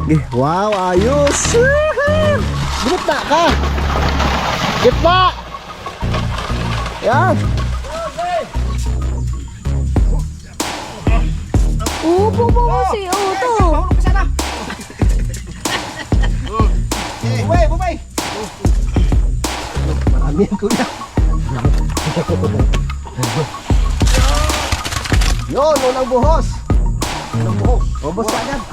Wow, ayos. Gitna ka. Gitna. Yan. Upo po kasi, to. Bumay. Marami yan, kuya. Yun, unang buhos. Ubos ka agad.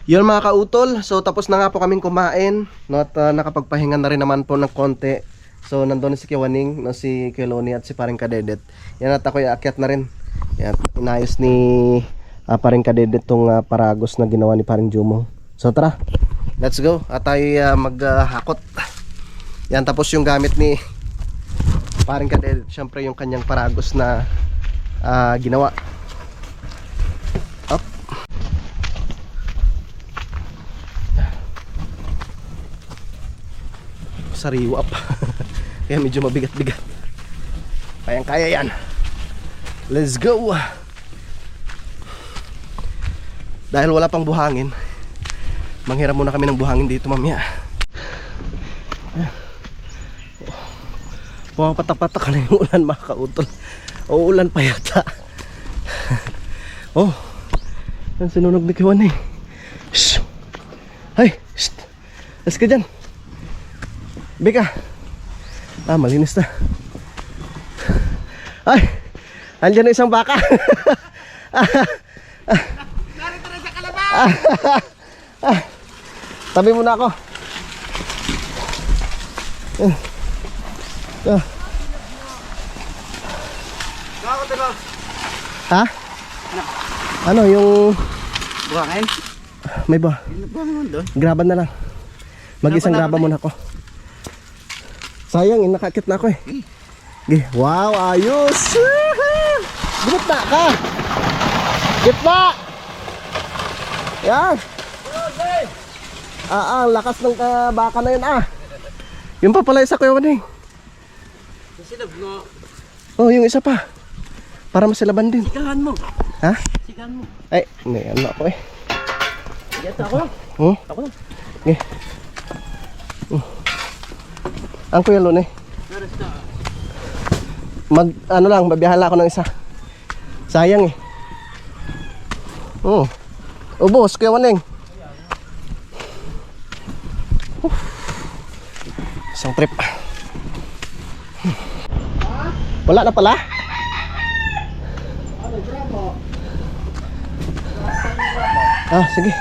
Yun mga kautol, so tapos na nga po kaming kumain, no, at nakapagpahinga na rin naman po ng konti. So nandun si Kiwaning, no, si Keloni at si Paring Kadedet. Yan, at ako'y aakyat na rin. Yan, inayos ni Paring Kadedet tong paragos na ginawa ni Paring Jumo. So tara, let's go at tayo maghakot. Yan, tapos yung gamit ni Paring Kadedet, syempre yung kanyang paragos na ginawa. Up. Sariwa pa. Kaya medyo mabigat-bigat. Kayang-kaya yan. Let's go. Dahil wala pang buhangin, manghiram muna kami ng buhangin dito mamaya. Pumapatak-patak ka na yung ulan mga kautol. O ulan pa yata. Oh, yan sinunog ni Kiwan eh. Shhh. Hay, shhh. Let's go dyan. Beka. Malinis na. Ay, andyan na isang baka. Narito na sa kalabaw. Tabi muna ako. Ha? Ano yung Buhangin? may ba? Buhangin mo doon. Graban na lang. Mag-isang graba muna ako. Sayang, nakakit na ako eh. Wow, ayos. Gitna ka. Gitna. Yan. Ang lakas ng baka na yun Yung pa pala isa ko yun eh. Oh, yung isa pa. Para masilaban din. Sigahan mo. Ha? Sigahan mo. Ay, may ano ako eh. Yes, ako lang. Ako lang. Ang Kuya Lone. Ano lang, babiyahala ako ng isa. Sayang eh. Ubos, Kuya Waneng. Isang trip. Wala na pala? Sige.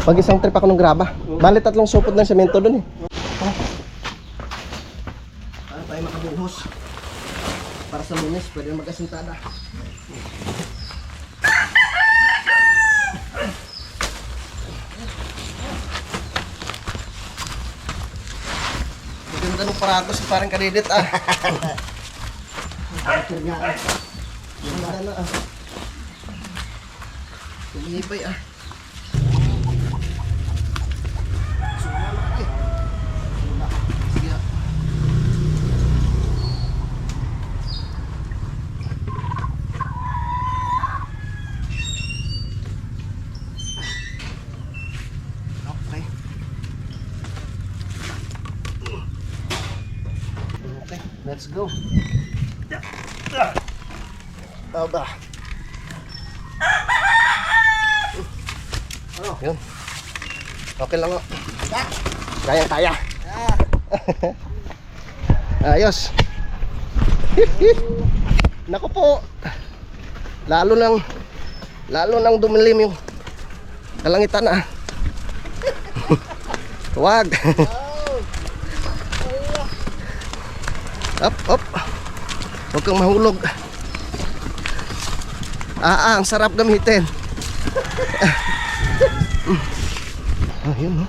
Pag isang trip ako ng graba. Bali 3 supot ng semento dun eh. Para tayo makabuhos. Para sa lunes, pwede na mag-asintada. Maganda nung paragos si Parang Kadedet Ganda na Tumibay Let's go. Aba. Yun. Okay lang Kaya. Ayos. Naku po. Lalo nang dumilim yung kalangitan Wag. Up. Huwag kang mahulog. Ang sarap gamitin. Yun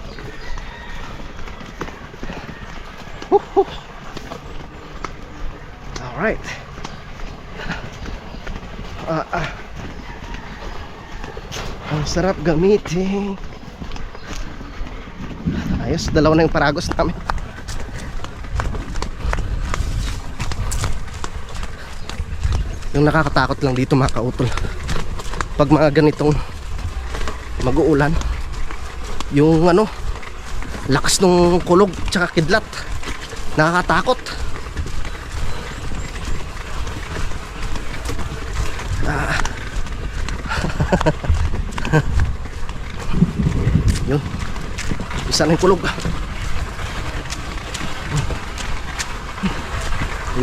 Alright. Ang sarap gamitin. Ayos, dalawa na yung paragos namin. Yung nakakatakot lang dito mga kautol, pag mga ganitong mag-uulan, yung ano, lakas ng kulog tsaka kidlat, nakakatakot. Yun, isa na yung kulog.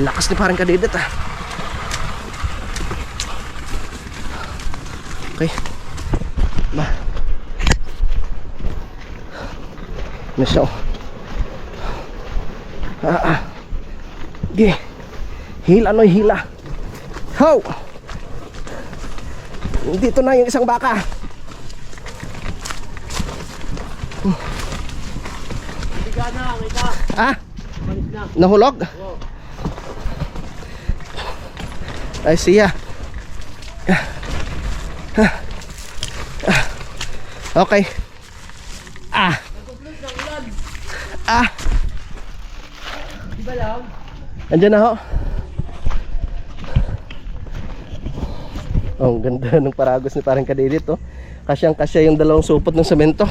Lakas ni parang Kadedit ah. Okay ba, na siya oh. Gi, hila noy, hila. How? Dito na yung isang baka. Higa na, higa. Ah, Balik na. nahulog? Oo. Ay siya. Okay. Di ba lang? Andiyan na ho. Oh, ang ganda ng paragos ni parang Kadedit oh. Kasyang kasya yung dalawang supot ng semento.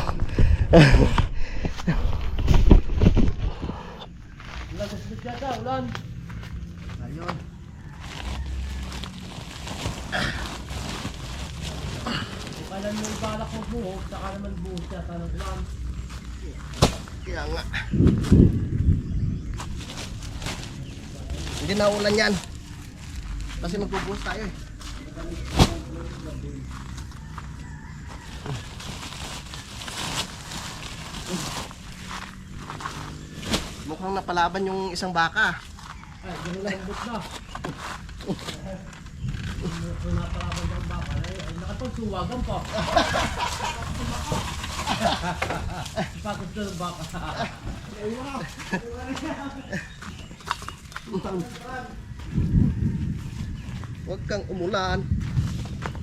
Ulan, susunod yata, ulan. Ayun. Kung kailan mo ibalak mo buhok, saka naman buhok yata ng ulan. Kaya nga. Hindi na ulan yan. Kasi magbubuhos tayo eh. Mukhang napalaban yung isang baka. Ay, gano'n lang bot na. Kung napalaban ng baka, ay nakapagsuwagan pa. Pagod na ng baka. Huwag kang umulan.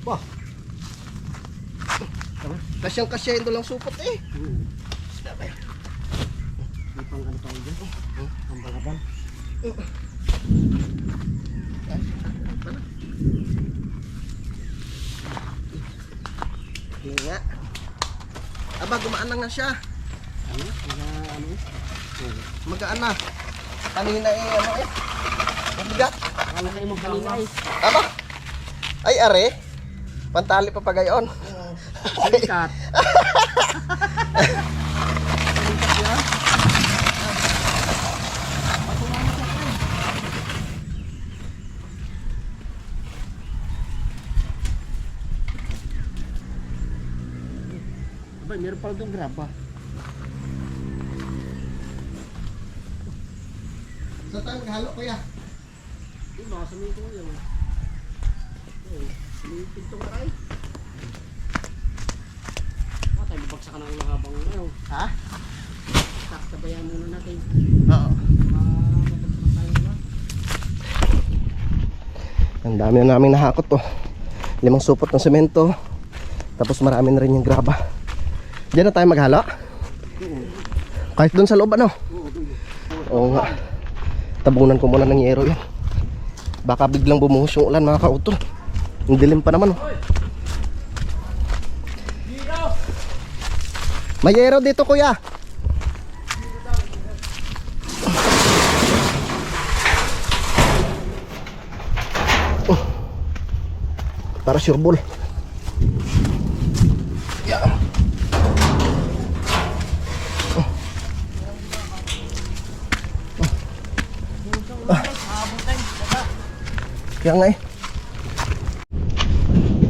Wah. Kasyang kasya yung dalang supot eh. May pang ano tayo dyan? Ang balaban. Hindi nga. Aba, gumaan na nga siya. Ano? Ano? Magaan na. Kanina eh, ano eh. Mabigat. Ano kayo mo kanina eh? Aba. Ay, are. Pantali pa pagayon. Silikat. Abay, meron pala doon grab ba? Saan tayo maghalo, kuya? Yung baka sabihin ko yun. Sinipid itong aray. Tayo babagsak ka na ng habang ano. Ha? Tabayan muna natin. Oo. Mabagsak tayo na. Ang dami na namin nahakot to. 5 supot ng semento. Tapos marami na rin yung graba. Diyan na tayo maghalo? Kahit doon sa loob ano? Oo nga. Tabunan ko muna ng yero yan. Baka biglang bumuhos yung ulan mga kautol. Ang dilim pa naman oh. May yero dito kuya. Oh. Para sure ball. Yeah. Kaya nga eh.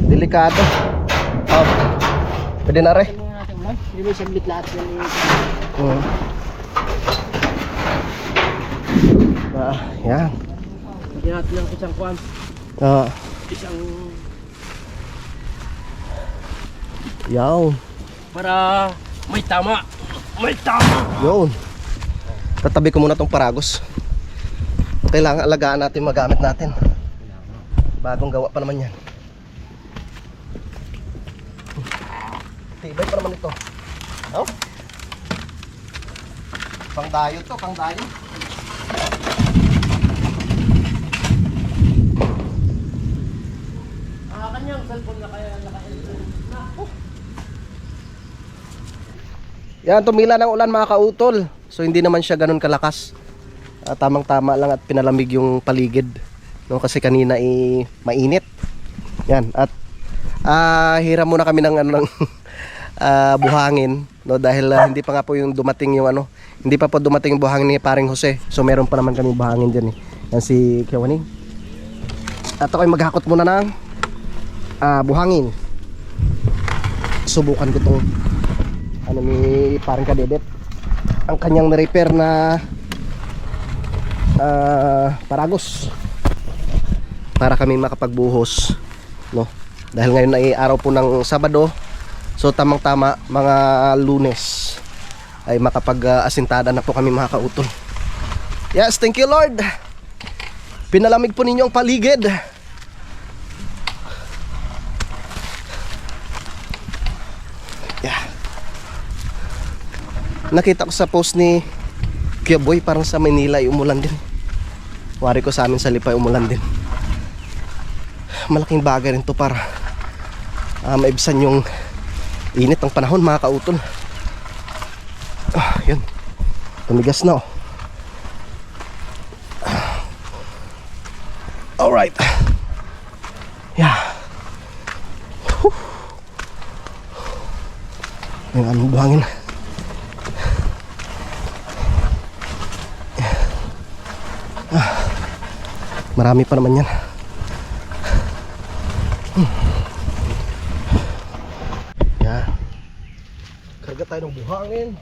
Delikado. Oh. Pwede na rin. Hindi mo isang lahat yan eh. Yan. Hindi natin lang isang kwan. Isang Yaw. para may tama. May tama. Yun. Tatabi ko muna tong paragos. Kailangan alagaan natin, magamit natin. Bagong gawa pa naman yan. Tibay pa naman ito. Oh? Pang dayo to, pang dayo. kanyang cellphone na kaya naka-electronic na. Yan, tumila ng ulan mga kautol. So hindi naman siya ganun kalakas. Tamang-tama lang at pinalamig yung paligid. No, kasi kanina mainit. Yan, at hiram muna kami ng ano ng buhangin, no, dahil hindi pa nga po yung dumating yung ano, hindi pa po dumating yung buhangin ni Paring Jose. So meron pa naman kami buhangin diyan eh. Yan si Kewaning. At ako'y maghakot muna ng buhangin. Subukan ko tong ano ni Paring Kadedet, ang kanyang na-repair na paragos para kami makapagbuhos, no, dahil ngayon ay araw po ng Sabado. So tamang tama mga Lunes ay makapag-asintada na po kami mga kautol. Yes, thank you Lord, pinalamig po ninyo ang paligid. Yeah. Nakita ko sa post ni Kuya Boy, parang sa Manila ay umulan din. Wari ko sa amin sa Lipa ay umulan din. Malaking bagay rin to para maibsan yung init ng panahon mga kautol. Yun, tumigas na oh. Alright. Yeah. Yung aming buhangin. Marami pa naman yan. Yan. Karga tayo ng buhangin.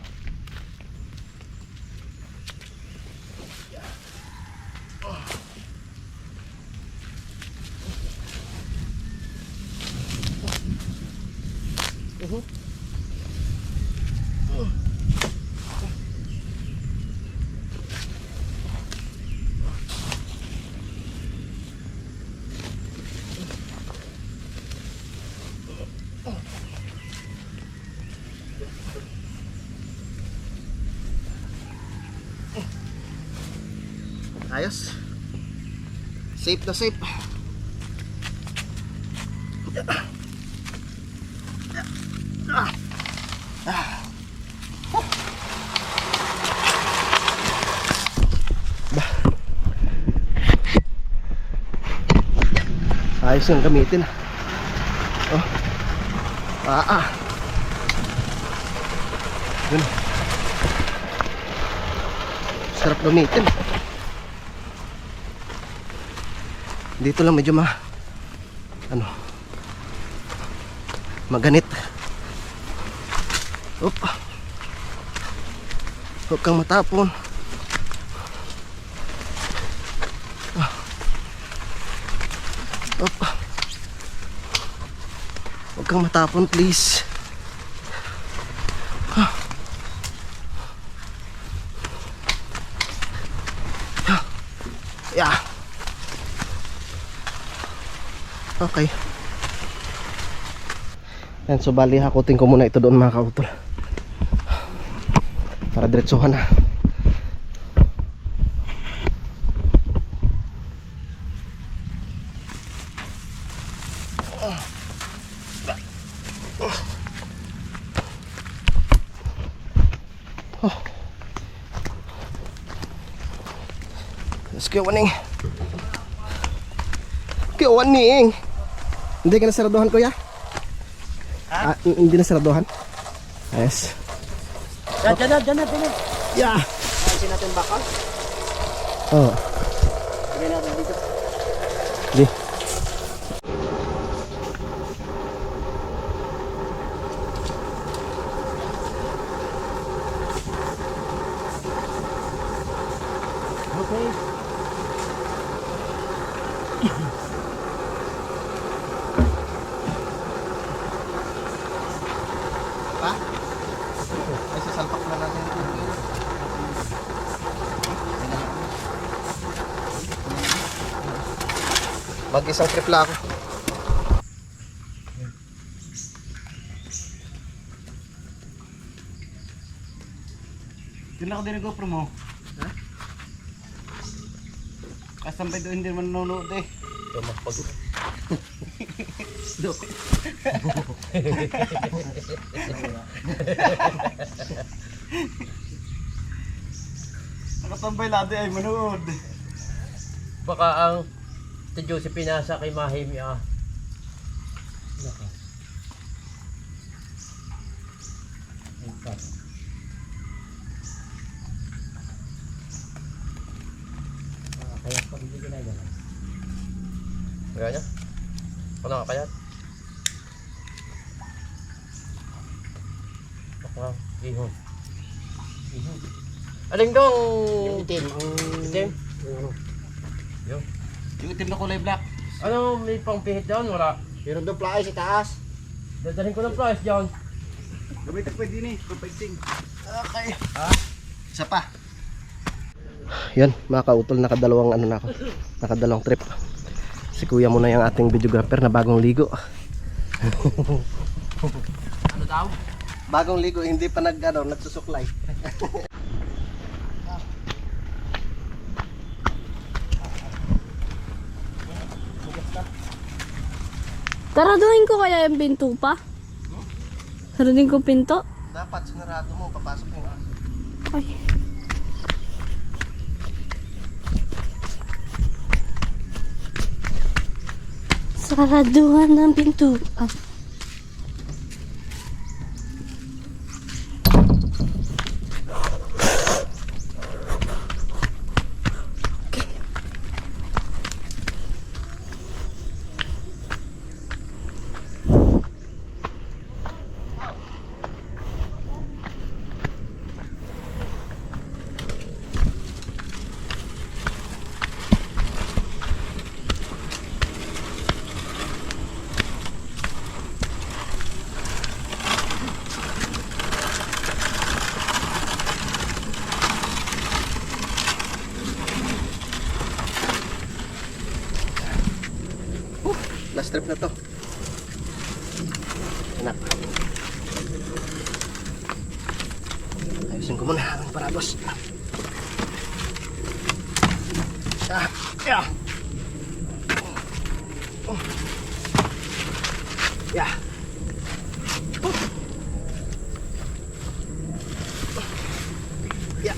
Ayos. Safe na safe. Ayos yung gamitin. Oh. Yun. Sarap gamitin. Dito lang medyo maganit. Huwag kang matapon. Huwag kang matapon please. Yeah. Okay. Yan, so bali hakutin ko muna ito doon mga kautol para diretsuhan na. Let's go, Waning. Go, Waning. Hindi ka nasaraduhan, kuya? Ha? Hindi nasaraduhan? Yes. Diyan na. Yeah. Ayusin natin bakal. Oh. Lagyan natin dito. Di. Okay. Pa? Ay, sasalpak na natin ito. Mag-isang trip lang ako. Yun ako din ang GoPro mo. Ha? Kasambay doon hindi man nanonood eh. Ito, magpag. Nakatambay lado ay manood. Baka ang si Jose pinasa kay Mahimi ah. Naka. Ikat. Kaya pag hindi ginagawa. Gaya? Ano nga kaya? Baka ihon. Ihon. Aling dong? Yung itim. Itim? Yung itim na kulay black. Ano, may pangpihit doon? Wala. Meron doon play sa taas. Dadalhin ko ng price dyan. Gamitin ko din eh. Pampagsing. Okay. Ha? Isa pa. Yan, mga kautol, nakadalawang ano na ako. Nakadalawang trip. Si kuya muna yung ating videographer na bagong ligo. Ano daw? Bagong ligo, hindi pa nagsusuklay. Taraduhin ko kaya yung pinto pa? Taraduhin ko pinto? Dapat sinarado mo, papasok yung aso. Ay. Saraduhan ng pinto. Ah. Last trip na to. Anak. Ayusin ko muna ang parados. Ah, yeah. Yeah. Yeah.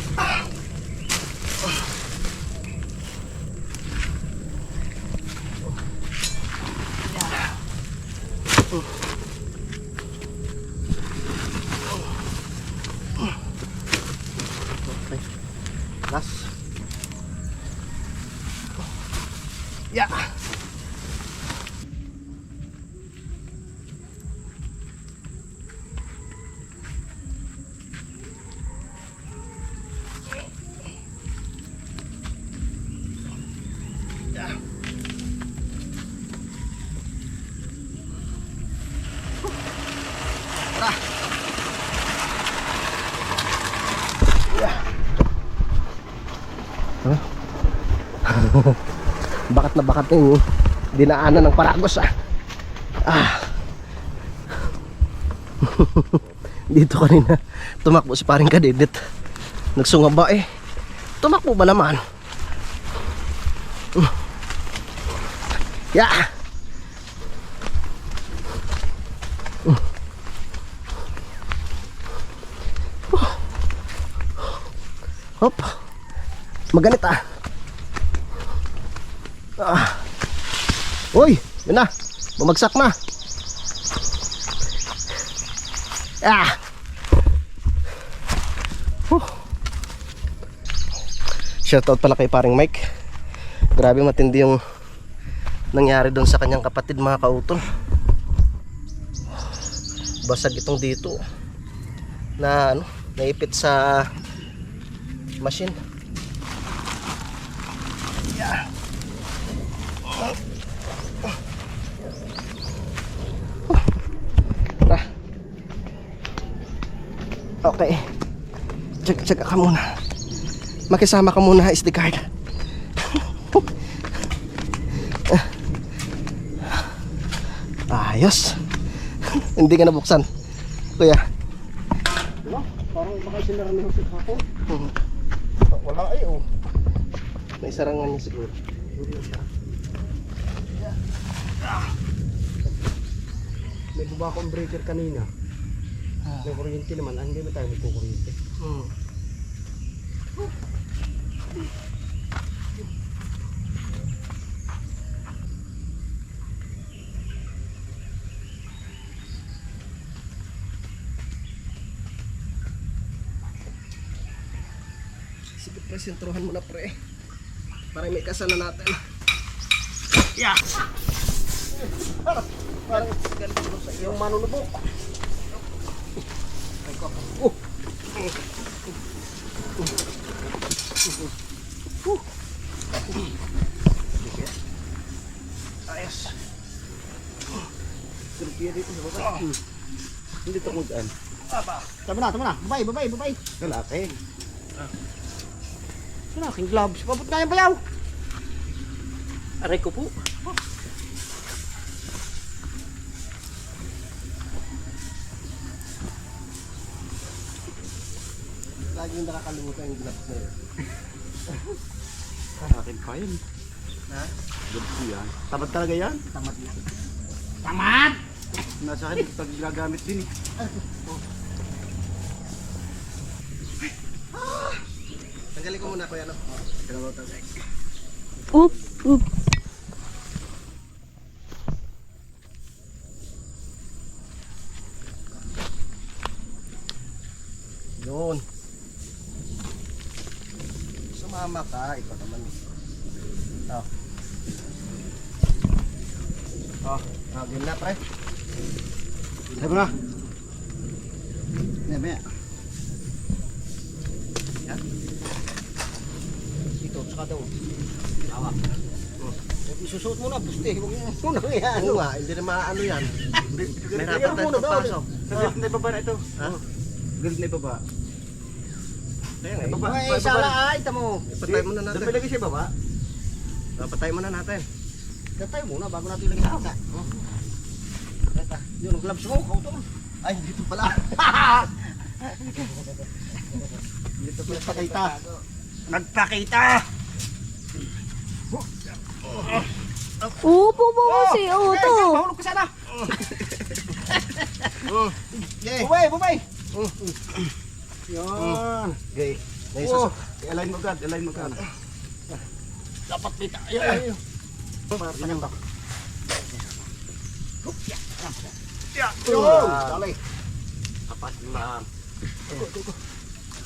Okay. Last. Yeah. Bakat na bakat yung dinaanan ng Paragos ah. Dito kanina tumakbo si paring Kadedit. Nagsungaba eh. Tumakbo ba naman? Yeah. Hop. Maganit ah. Uy, yun na. Bumagsak na. Shoutout pala kay paring Mike. Grabe matindi yung nangyari doon sa kanyang kapatid, mga kautol. Basag itong dito na ano, naipit sa machine. Okay. Check ka muna. Makisama ka muna, SD card. Ayos. Hindi ka nabuksan, kuya. Wala, parang baka sinara niyo sa ako. Wala ay oh. May sarangan niya siguro. May baba akong breaker kanina. May kuryente naman, hindi na tayo magkukuryente. Sige pre, sentruhan mo na pre. Para may kasana natin. Parang ganito sa iyong manunubok. Ayos. Serpiya dito sa baba. Hindi ito kung daan. Tama na. Babay. Lalaki. Ano aking gloves? Pabot nga yung bayaw. Aray ko po. Laging nakakalimutan yung gloves na yun. Akin pa yun. Ha? Good po yan. Tamad talaga yan? Tamad na. Nasa akin, pag gagamit din eh. Tanggalin ko muna kuya no. Oop, oop. Yun. Sumama ka, ikaw naman eh. Game na pre. Sabi na. Maya. Dito, saka daw. Awa. Isusuot mo na, buste. Huwag mo muna yan. Ano nga, hindi na maano yan. May rapat tayo pagpasok. Galit na ibaba na ito. Ha? Galit na ibaba. Kaya nga, Ibaba. Ay, sala ay, tamo. Ipatay muna Doon natin. pa lagi siya ibaba. Ipatay muna natin. Ipatay muna bago natin ilagay sa kasa. Teka, yun ang gloves mo, kautol. Ay, dito pala. Dito pala pakita. Nagpakita! Upo po kasi, to. Mahulog ka sana! Yay! Bubay! Yan! Okay. Oh, i-align mo agad, Dapat dito. Ayun. Paano to? Yun! Dali. Apat na.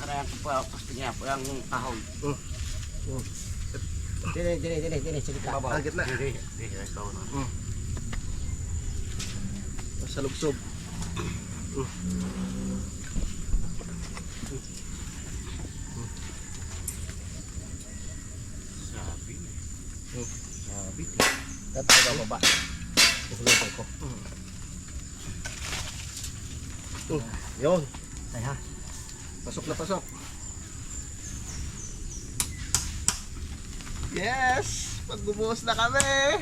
Karayang ko pa, pasti niya po yung kahon. Dili. Sige ka. Ang gitna. Ikaw na. Sa lubsob. Sabi. Sabi. Dapat ka baba. Kukulong ko. Yun. Ay ha. Pasok na pasok. Yes! Magbubuhos na kami!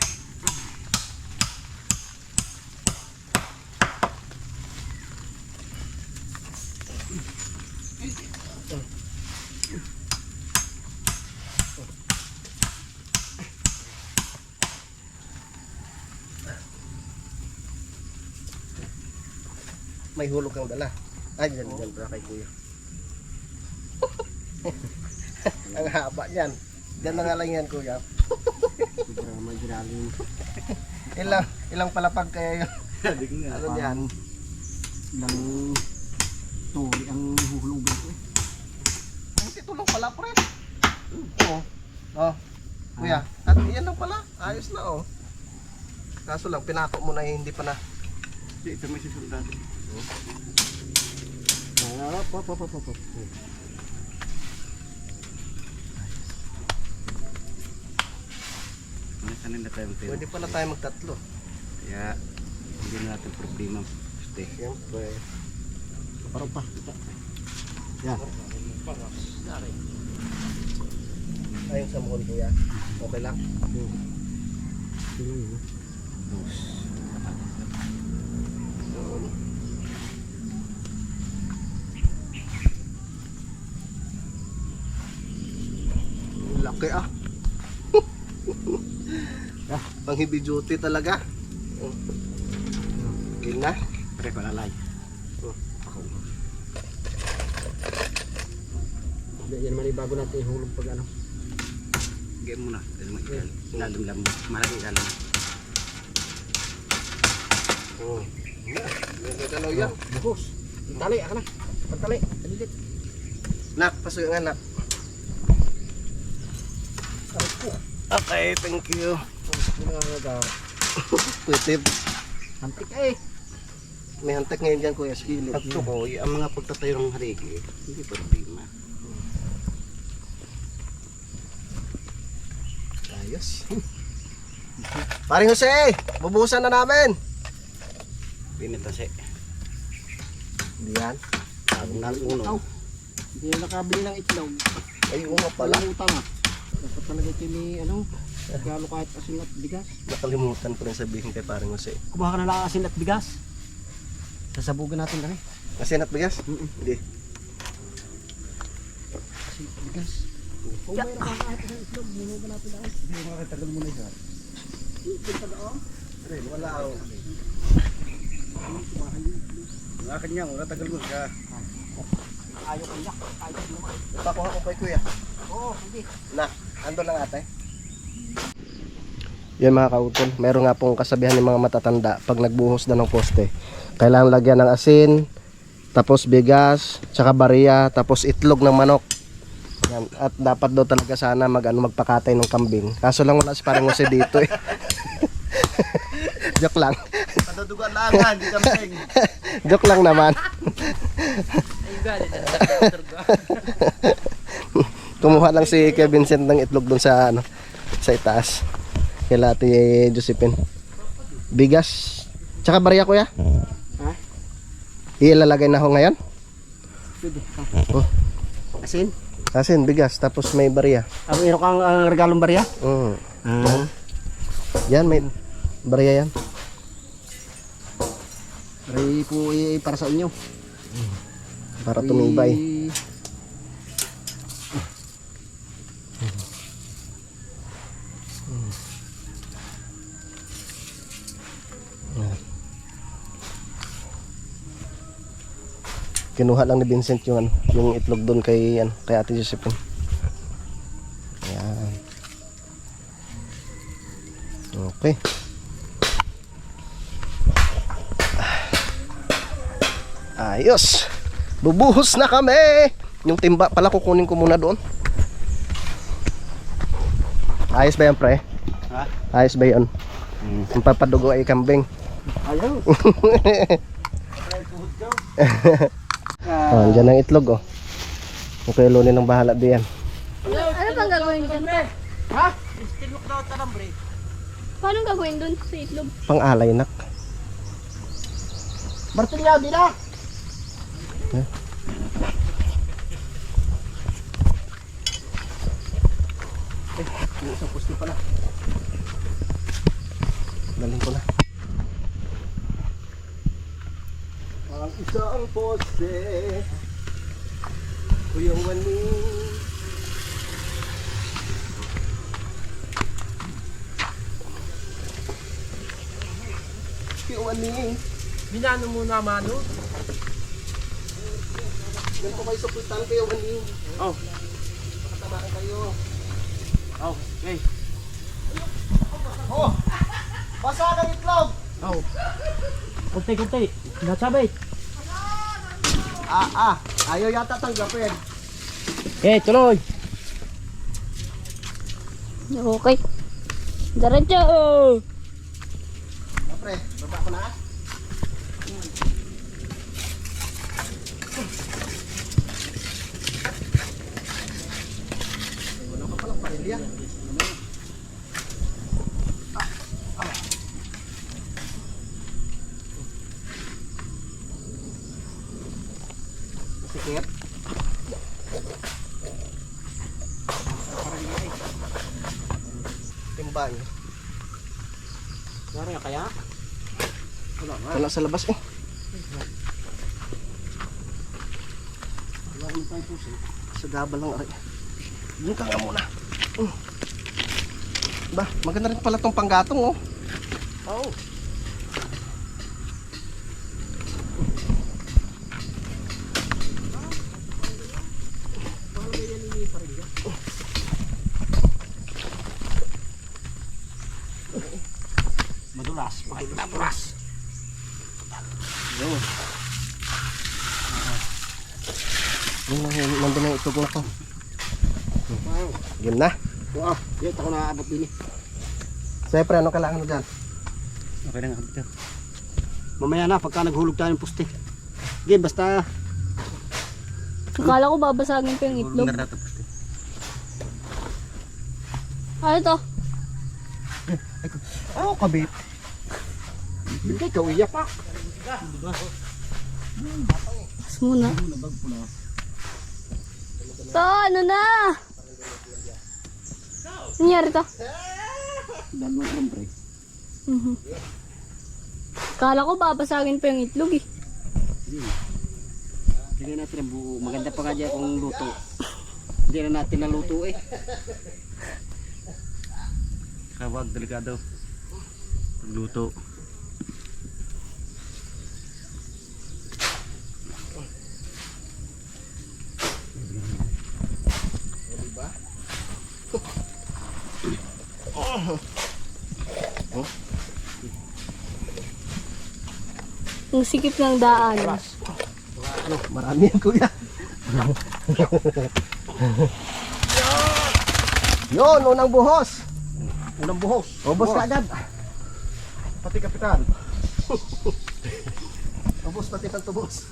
May hulog kang dala. Ay, dyan para kay kuya. Ang haba niyan. Diyan na nga lang yan, kuya. Sobrang maginaling. Ilang palapag kaya yun? Sabi ko nga. Ano yan? Ilang tuli ang huhulugan ko eh. Hindi tulong pala, pre. Oo. Oh. Kuya, at yan lang pala. Ayos na, oh. Kaso lang, pinako mo na hindi pa na. Hindi, ito may susunod natin. Pop. Kanin na tayong tayo. Pwede pala tayo magtatlo. Kaya, hindi na natin problema. Stay. Siyempre. Parang pa. Yan. Ayun sa muhon, kuya. Okay lang? Laki ah. Pang heavy duty talaga. Okay Na? Pare ko lalay. Ako. Yan naman bago natin ihulog pag ano. Game muna. Lalim lang. Malaki lalim. Oo. May dalaw yan. Bukos. Tali, ako na. Pagtali. Dalilit. Nak, pasuyo nga nak. Okay, thank you. Pwede. Antik eh. May hantak ngayon dyan kuya sa kilid. Pag tukoy, ang mga pagtatayo ng harigi, hindi problema. Ayos. Paring Jose, bubuhusan na namin. Pinitase. Hindi yan. Ang uno. Hindi na nakabili ng itlog. Ay, oo nga pala. Utang ah. Dapat talaga ito may ano, galo kahit asin at bigas. Nakalimutan ko rin sabihin kay paring Jose. Kumaha ka na lang asin at bigas. Sasabugan natin kami. Asin at bigas? Hindi. Asin at bigas. Kung may nakakahat ng itlog, bunugan natin lang. Hindi mo makakatagal muna dyan. Wala ako. Mga kanya, wala tagal mo siya. Ayaw kanya, ayaw naman. Pakuha ko kay kuya. Oo, hindi. Na, ando lang ate. Yan mga kautol, meron nga pong kasabihan ng mga matatanda pag nagbuhos na ng poste. Kailangan lagyan ng asin, tapos bigas, tsaka bariya, tapos itlog ng manok. Yan. At dapat daw talaga sana magpakatay ng kambing. Kaso lang wala si parang Jose dito eh. Joke lang. Padadugan lang, hindi kambing. Joke lang naman. Ay, galit. Kumuha lang si Kuya Vincent ng itlog dun sa sa itaas. Kaya Ate Josephine. Bigas. Tsaka bariya kuya. Ha? Ilalagay na ho ngayon. Pwede. Oh. Asin? Asin, bigas, tapos may bariya. Ang iro kang regalong barya? Mm. Yan, may bariya yan. Ray po para sa inyo. Para tumibay. Kinuha lang ni Vincent yung itlog doon kay Ate Josephine. Ayan. Okay. Ayos. Bubuhos na kami. Yung timba pala kukunin ko muna doon. Ayos ba yan, pre? Ha? Ayos ba yun? Yung papadugo ay kambing. Ayaw. Oh, andyan ang itlog oh. Yung kayo lunin ng bahala diyan. Ano bang gagawin dyan? Ha? Paano gagawin dun sa itlog? Pang-alay nak. Martilyo, di na! Yung isang pusti pala. Daling ko na. Ang isang poste, Kuya Wani. Kuya Wani. Minano muna, Mano? Yan po kayo sa putan, Kuya Wani. Oh. Pakatamaan kayo. Oh, okay. Oh! Basa ng itlog! Oh. Kunti-kunti. Nasabay. Ayaw yata tanggapin. Eh, tuloy. Okay. Diretso! Pre, baba ko na. Wala ka palang parilya. Sikip. Timbang. Nari kaya? Wala sa labas eh. Wala kang tayo puso. Sa gabal lang aray. Diyan ka nga muna. Ba, maganda rin pala tong panggatong oh. Oo. Tapuras. Yun. Nandun na itog na ko. Game na. Wow, yun ako naaabot din eh. Siyempre, ano kailangan mo dyan? Okay na nga dito. Mamaya na, pagka naghulog tayo ng poste. Okay, basta... Akala ko babasagin pa yung itlog. Ano to? Oh, kabit. Hindi, ikaw iyak pa. Pas muna. To, ano na? Nangyari to? Dalo ng pre. Mhm. Akala ko babasagin pa yung itlog eh. Hindi natin ang buo. Maganda pa nga dyan kung luto. Hindi na natin naluto eh. Kawag, delikado. Luto. Ang sikip ng daan. Marami yan, kuya. Yun, unang buhos. Unang buhos. Ubos ka agad. Pati kapitan. Ubos pati kang tubos.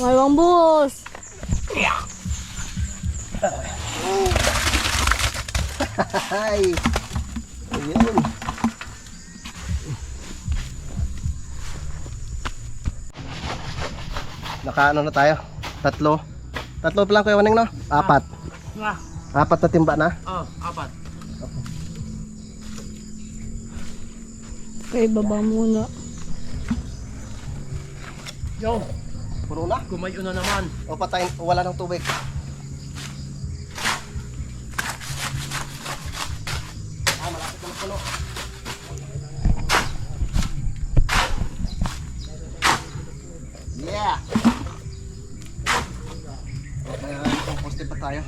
Ngayon bus. Ay. Ayun. Nakaano na tayo? Tatlo. Tatlo pa lang kayo, Waning, no? Apat. Apat na timba na. Apat. Okay, baba muna. Yo, Puro na. kumayo na naman. O patayin, wala ng tubig. Malapit na puno. Yeah! Okay, composte pa tayo.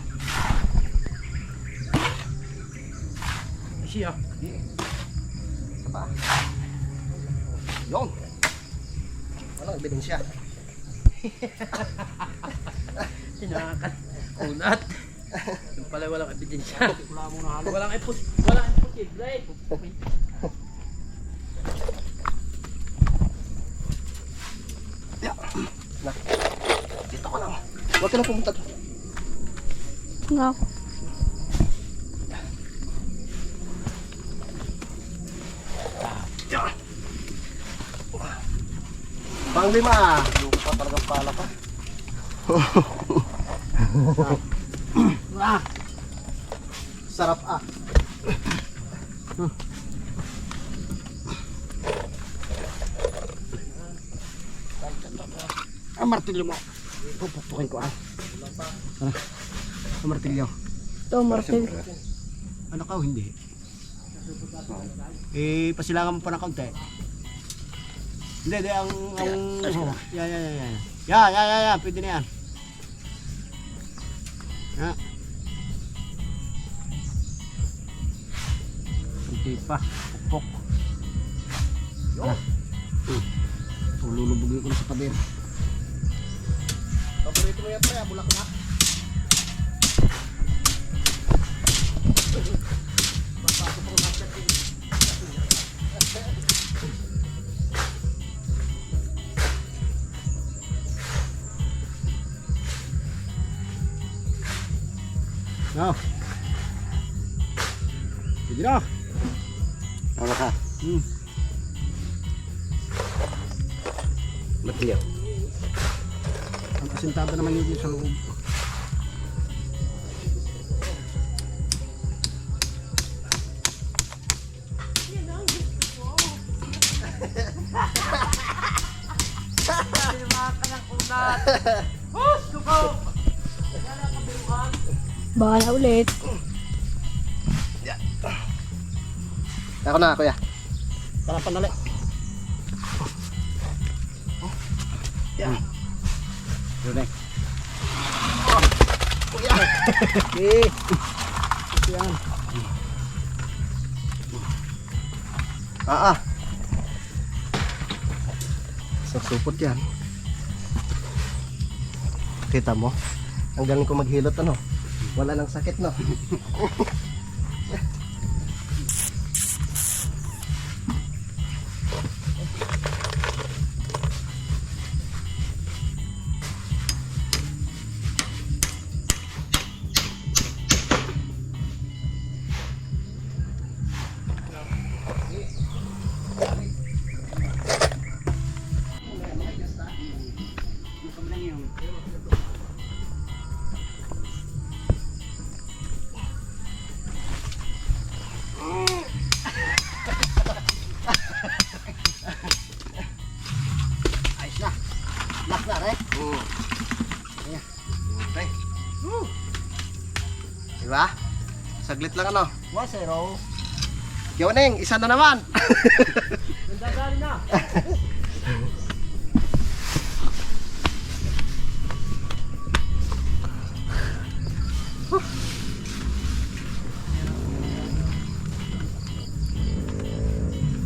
Siya. Isa pa. Yun! Ano, ebidensya? Tinakan. Kunat. Yung pala walang ebidensya. Walang imposible. Na. Dito ko lang. Huwag ka na pumunta doon. Nga. Pang lima. Lupa talagang pala pa. Sarap ah. Ang martilyo mo. Puputukin ko ah. Ang martilyo. Ito, martil. Ano ka o hindi? Eh, pasilangan mo pa ng kaunti. Hindi, ang oh, yan. Pwede na yan. Yan. Kunti pa. Pukpok. Lulubugin ko na sa pader. Paborito mo yan pre, bulaklak. No. Pwede na. Ano ka? Batilyo. Ang asintada naman yun sa loob. Baka na ulit. Ako na, kuya. Tara panali. Yan. Yun eh. Okay. Yan. Ah. Susupot yan. Kita mo? Ang galing ko maghilot, ano? Wala nang sakit, no? Ayos na. Lak na, re? Oo. Okay. Diba? Saglit lang, ano? 1-0. Kiwaning, isa na naman! Nandadali na.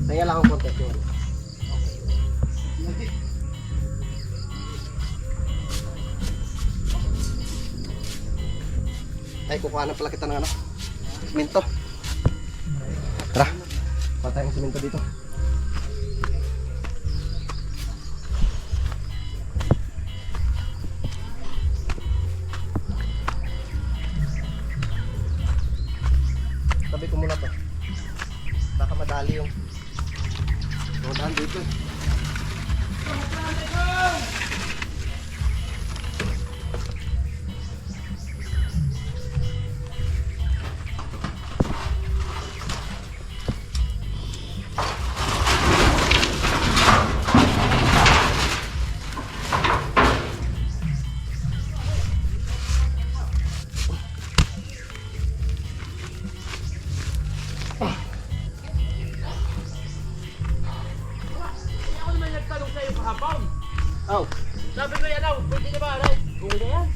Tingnan lang ang konti, Kiwaning. Ay, kukuha na pala kita ng ano? Siminto. Tara. Patay ang siminto dito. Tabi ko muna to. Baka madali yung daan dito. Ako naman nagtanong sa'yo kahapon. Oh, Sabi ko yan, pwede na ba, aray? Pwede na yan.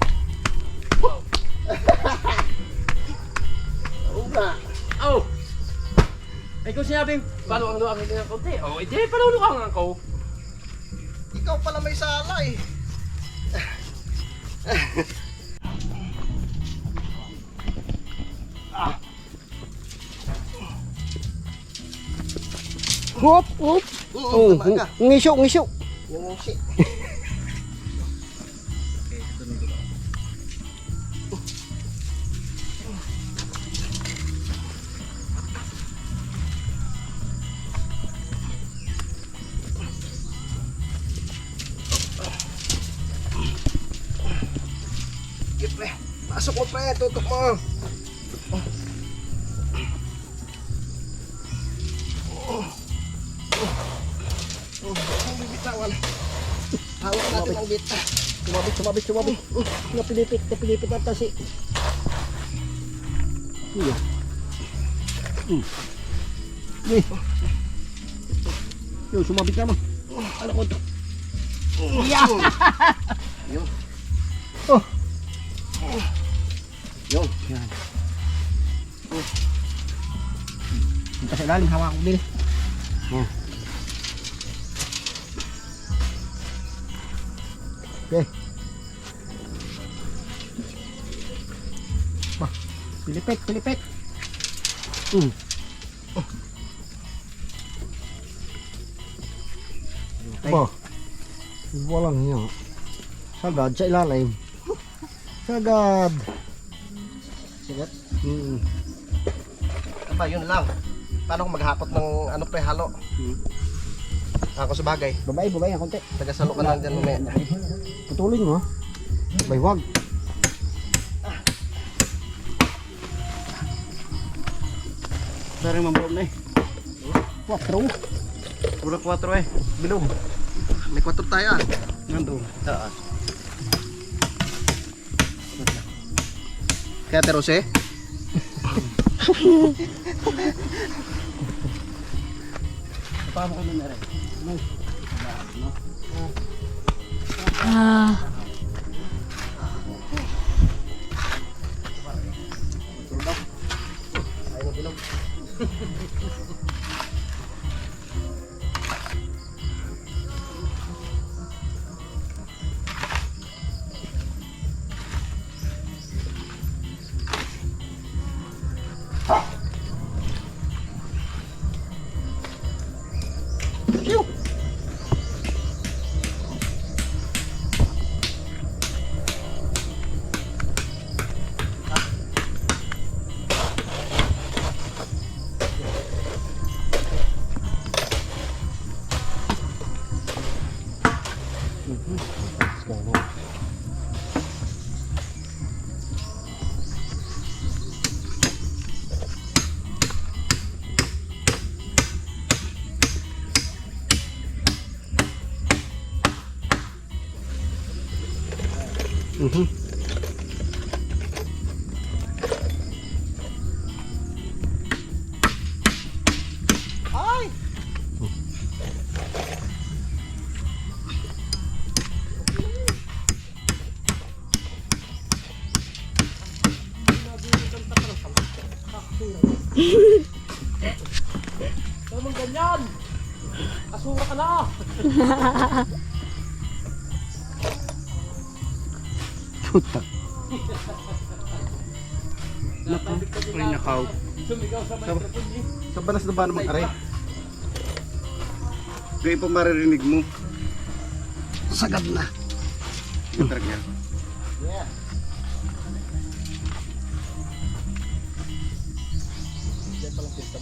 oo nga. Oh! Ay kung sinabing, paano ang luwangin ng konti? Oh, edi, paano luwang ako? Ikaw pala may sala eh. Hop, hop. Oo, tama ka. Ngisyo, ngisyo. Yung shit. Sige pre, pasok mo pre, tutok mo. Ang bibitawan. Hawak natin ang bita. Sumabit. Napilipit ata si. Iya. Yo, sumabit ka mo. Ano ko to? Iya. Yun. Oh. Yun. Yan. Punta sa ilalim, hawak ko din. Oh. Okay. Bah, pilipit. Bah, walang niya. Sagad sa ilalim. Sagad. Sigat. Mm. Aba, yun lang. Paano kung maghapot ng ano pre, halo? Ako sa bagay. Babae ang konti. Tagasalo ka lang dyan mamaya. Putulin mo. Bay, wag. Dari mambaon na eh. 4. Pura 4 eh. Bilog. May 4 tayo ah. Nandun. Taas. Kaya terose? Paano ka na rin? Ah. Naman ganyan! Asura ka na! Ay, nakaw. Sumigaw sa microphone niya. Sa banas na ba naman aray? Gaya pa maririnig mo. Sagad na. Gatrag yan.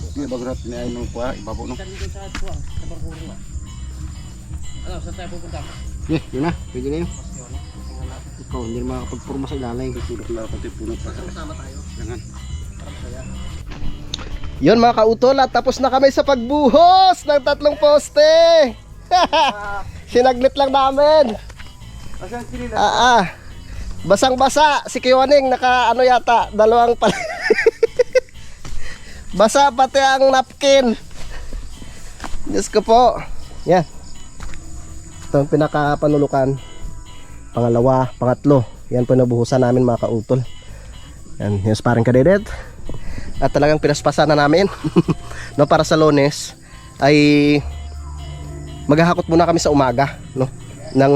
Hindi, bago natin ay nung kuha, ibabaw no. Saan dito sa kuha? Sa barburo nga. Ano, saan tayo pupunta? Yun na, pwede na yun. Ikaw, hindi na makakapagpurma sa ilalay. Tutulog lang pati puno pa. Sama tayo. Jangan. Yun mga kautol, at tapos na kami sa pagbuhos ng 3 poste. Sinaglit lang namin. Asan sinila? Basang-basa si Kiwaning, naka ano yata, 2 pala. Basa pati ang napkin. Diyos ko po. Yan. Ito ang pinakapanulukan. Pangalawa, pangatlo. Yan po nabuhusan namin mga kautol. Yan, yung sparring kadedet. At talagang pinaspasan na namin. No, para sa Lunes ay maghahakot muna kami sa umaga, no, ng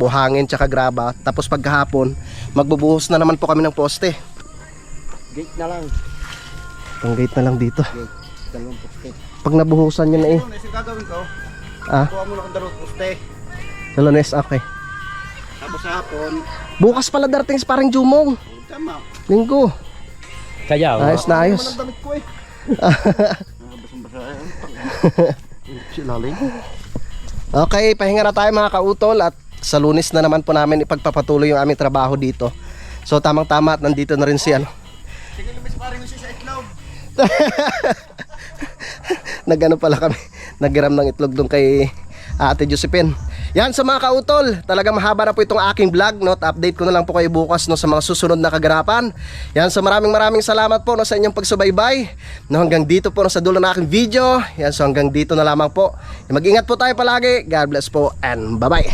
buhangin tsaka graba. Tapos pagkahapon magbubuhos na naman po kami ng poste. Gate na lang. Ang gate na lang dito. Gate. 2 poste. Pag nabuhusan yun na eh. Ano yung gagawin ko? Ah, Kuha mo lang ang 2 poste. sa Lunes, okay. Tapos sa hapon, Bukas pala darating sa parang Jumong. tama. Linggo. Kaya, Ayos na ayos. Ang damit ko eh. Basang-basa eh. Silaling. Okay, pahinga na tayo mga kautol. At sa Lunes na naman po namin ipagpapatuloy yung aming trabaho dito. So tamang-tama at nandito na rin si ano. Sige, lumis pa rin siya sa itlog. Nagano pala kami, naggiram ng itlog doon kay Ate Josephine. Yan sa mga kautol, talagang mahaba na po itong aking vlog, no? Update ko na lang po kayo bukas, no, sa mga susunod na kaganapan. Yan, so maraming salamat po, no, sa inyong pagsubaybay, no, hanggang dito po, no, sa dulo ng aking video. Yan, so hanggang dito na lamang po. Mag-ingat po tayo palagi. God bless po and bye bye.